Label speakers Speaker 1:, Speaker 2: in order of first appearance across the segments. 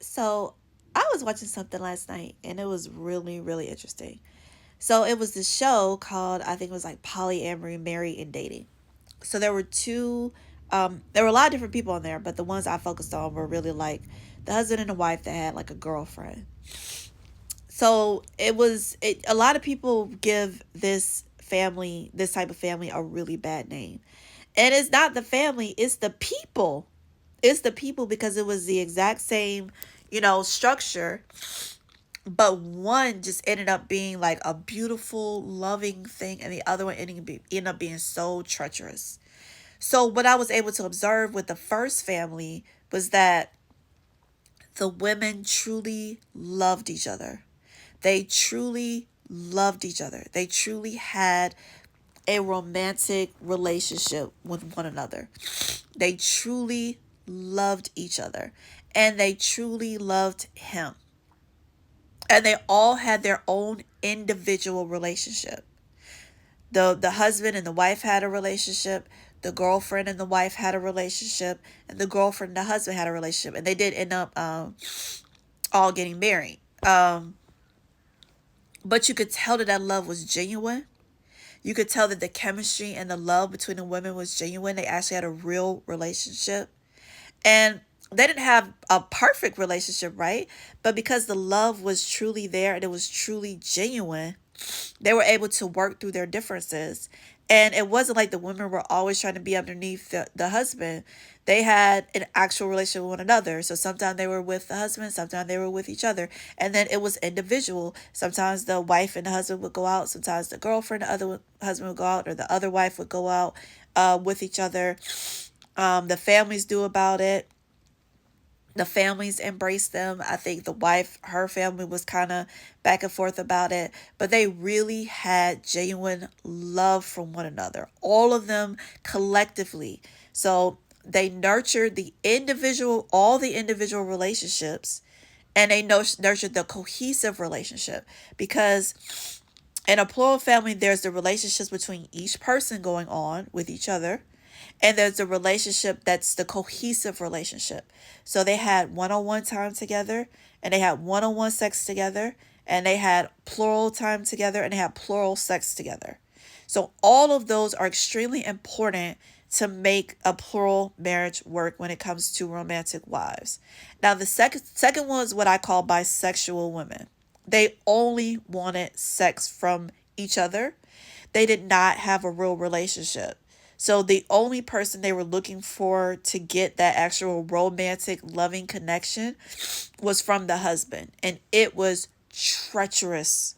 Speaker 1: So I was watching something last night and it was really, really interesting. So it was this show called, I think it was like Polyamory, Married and Dating. So there were there were a lot of different people on there, but the ones I focused on were really like the husband and the wife that had like a girlfriend. So a lot of people give this type of family, a really bad name. And it's not the family, it's the people. It's the people because it was the exact same, structure, but one just ended up being like a beautiful, loving thing, and the other one ended up being so treacherous. So, what I was able to observe with the first family was that the women truly loved each other. They truly loved each other. They truly had a romantic relationship with one another. They truly loved each other and they truly loved him. And they all had their own individual relationship. The husband and the wife had a relationship, the girlfriend and the wife had a relationship, and the girlfriend and the husband had a relationship, and they did end up all getting married. But you could tell that love was genuine. You could tell that the chemistry and the love between the women was genuine. They actually had a real relationship. And they didn't have a perfect relationship, right? But because the love was truly there and it was truly genuine, they were able to work through their differences. And it wasn't like the women were always trying to be underneath the husband. They had an actual relationship with one another. So sometimes they were with the husband, sometimes they were with each other. And then it was individual. Sometimes the wife and the husband would go out. Sometimes the girlfriend and the other husband would go out, or the other wife would go out with each other. The families do about it. The families embraced them. I think the wife, her family was kind of back and forth about it, but they really had genuine love from one another, all of them collectively. So they nurtured all the individual relationships, and they nurtured the cohesive relationship because in a plural family, there's the relationships between each person going on with each other, and there's a relationship that's the cohesive relationship. So they had one-on-one time together, and they had one-on-one sex together, and they had plural time together, and they had plural sex together. So all of those are extremely important to make a plural marriage work when it comes to romantic wives. Now the second one is what I call bisexual women. They only wanted sex from each other. They did not have a real relationship. So the only person they were looking for to get that actual romantic, loving connection was from the husband. And it was treacherous.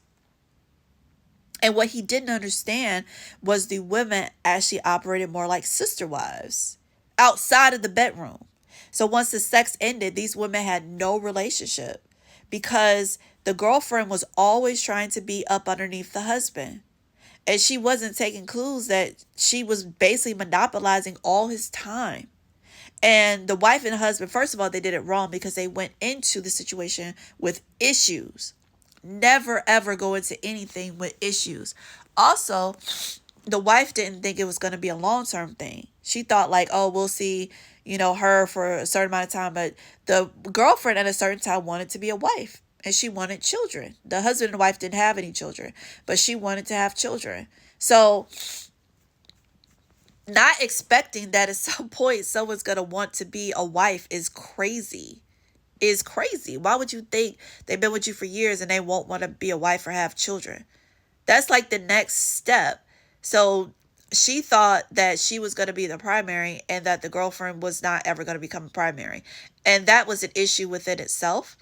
Speaker 1: And what he didn't understand was the women actually operated more like sister wives outside of the bedroom. So once the sex ended, these women had no relationship because the girlfriend was always trying to be up underneath the husband. And she wasn't taking clues that she was basically monopolizing all his time. And the wife and the husband, first of all, they did it wrong because they went into the situation with issues. Never ever go into anything with issues. Also, the wife didn't think it was going to be a long-term thing. She thought like, oh, we'll see, her for a certain amount of time. But the girlfriend at a certain time wanted to be a wife, and she wanted children. The husband and the wife didn't have any children, but she wanted to have children. So not expecting that at some point someone's going to want to be a wife is crazy. Is crazy. Why would you think they've been with you for years and they won't want to be a wife or have children? That's like the next step. So she thought that she was going to be the primary and that the girlfriend was not ever going to become a primary. And that was an issue within itself.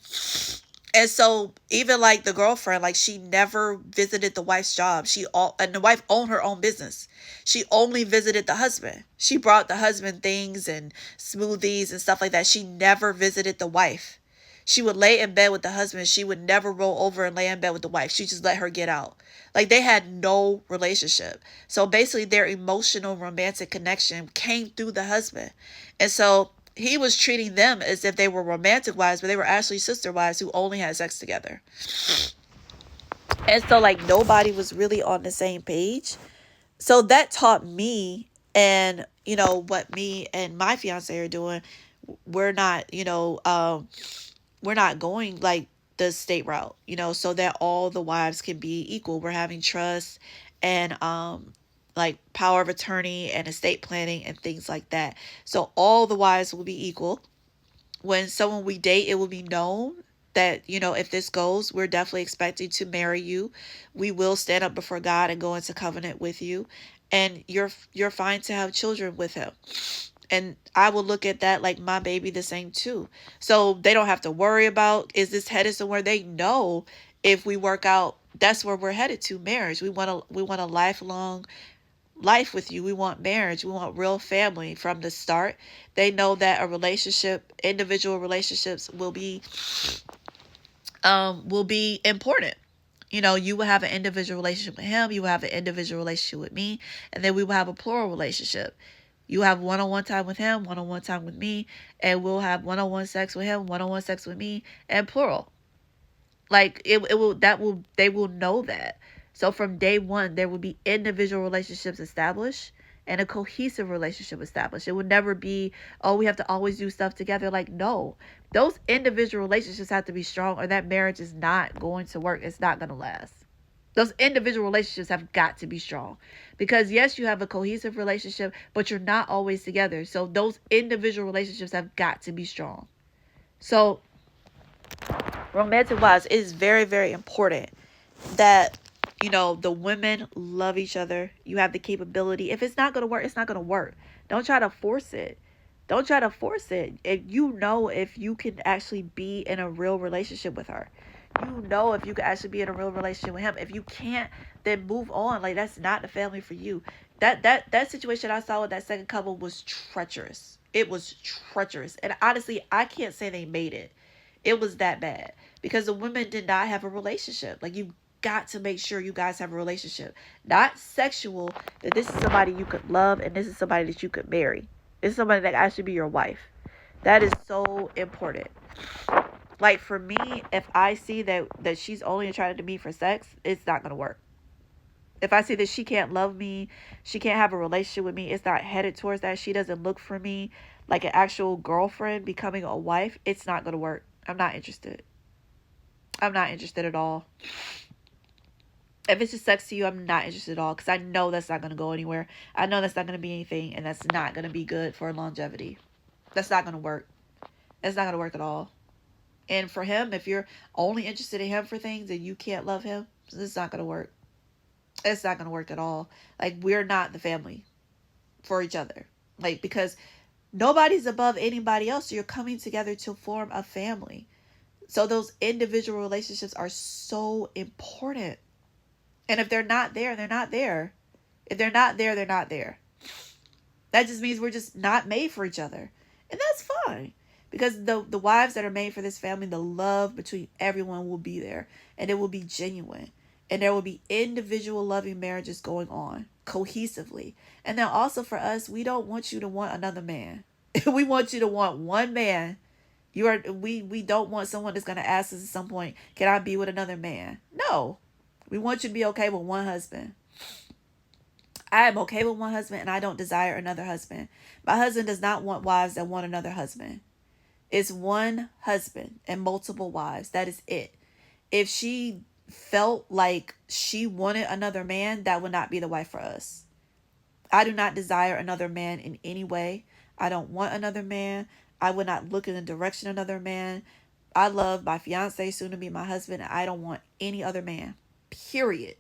Speaker 1: And so even like the girlfriend, like she never visited the wife's job. And the wife owned her own business. She only visited the husband. She brought the husband things and smoothies and stuff like that. She never visited the wife. She would lay in bed with the husband. She would never roll over and lay in bed with the wife. She just let her get out. Like they had no relationship. So basically their emotional romantic connection came through the husband. And so he was treating them as if they were romantic wives, but they were actually sister wives who only had sex together. And so like nobody was really on the same page. So that taught me, and what me and my fiance are doing, we're not, we're not going like the state route, so that all the wives can be equal. We're having trust and like power of attorney and estate planning and things like that. So all the wives will be equal. When someone we date, it will be known that, if this goes, we're definitely expecting to marry you. We will stand up before God and go into covenant with you, and you're fine to have children with him. And I will look at that like my baby the same too. So they don't have to worry about, is this headed somewhere? They know if we work out, that's where we're headed to, marriage. We want a lifelong life with you. We want marriage. We want real family from the start. They know that a relationship, individual relationships will be important. You will have an individual relationship with him, you will have an individual relationship with me, and then we will have a plural relationship. You have one-on-one time with him, one-on-one time with me, and we'll have one-on-one sex with him, one-on-one sex with me, and plural. Like they will know that. So from day one, there will be individual relationships established and a cohesive relationship established. It would never be, oh, we have to always do stuff together. Like, no, those individual relationships have to be strong, or that marriage is not going to work. It's not going to last. Those individual relationships have got to be strong, because yes, you have a cohesive relationship, but you're not always together. So those individual relationships have got to be strong. So romantic wise, it is very, very important that, the women love each other. You have the capability. If it's not going to work, it's not going to work. Don't try to force it. Don't try to force it. If you can actually be in a real relationship with her, if you can actually be in a real relationship with him. If you can't, then move on. Like, that's not the family for you. That situation I saw with that second couple was treacherous. It was treacherous. And honestly, I can't say they made it. It was that bad because the women did not have a relationship. Like, you got to make sure you guys have a relationship, not sexual, that this is somebody you could love and this is somebody that you could marry. This is somebody that actually be your wife. That is so important. Like, for me, if I see that she's only attracted to me for sex, it's not going to work. If I see that she can't love me, she can't have a relationship with me, it's not headed towards that, she doesn't look for me like an actual girlfriend becoming a wife, it's not going to work. I'm not interested. I'm not interested at all. If it's just sex to you, I'm not interested at all, because I know that's not going to go anywhere. I know that's not going to be anything, and that's not going to be good for longevity. That's not going to work. That's not going to work at all. And for him, if you're only interested in him for things and you can't love him, it's not going to work. It's not going to work at all. Like, we're not the family for each other. Like, because nobody's above anybody else. So you're coming together to form a family. So those individual relationships are so important. And if they're not there, they're not there. If they're not there, they're not there. That just means we're just not made for each other. And that's fine. Because the wives that are made for this family, the love between everyone will be there. And it will be genuine. And there will be individual loving marriages going on cohesively. And then also for us, we don't want you to want another man. We want you to want one man. We don't want someone that's going to ask us at some point, can I be with another man? No. We want you to be okay with one husband. I am okay with one husband, and I don't desire another husband. My husband does not want wives that want another husband. It's one husband and multiple wives. That is it. If she felt like she wanted another man, that would not be the wife for us. I do not desire another man in any way. I don't want another man. I would not look in the direction of another man. I love my fiance, soon to be my husband, and I don't want any other man. Period.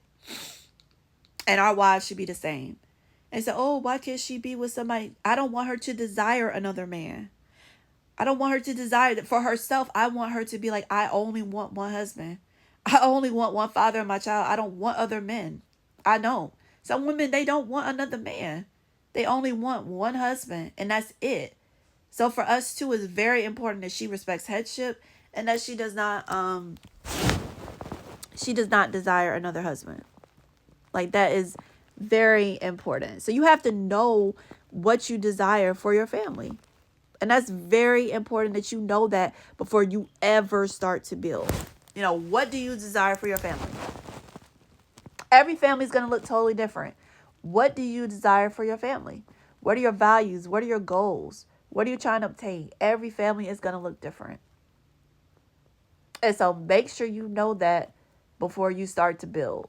Speaker 1: And our wives should be the same. And so, oh, why can't she be with somebody? I don't want her to desire another man. I don't want her to desire that for herself. I want her to be like, I only want one husband. I only want one father of my child. I don't want other men. I don't. Some women, they don't want another man. They only want one husband, and that's it. So for us too, it's very important that she respects headship and that she does not desire another husband. Like, that is very important. So you have to know what you desire for your family. And that's very important that you know that before you ever start to build. What do you desire for your family? Every family is going to look totally different. What do you desire for your family? What are your values? What are your goals? What are you trying to obtain? Every family is going to look different. And so make sure you know that before you start to build.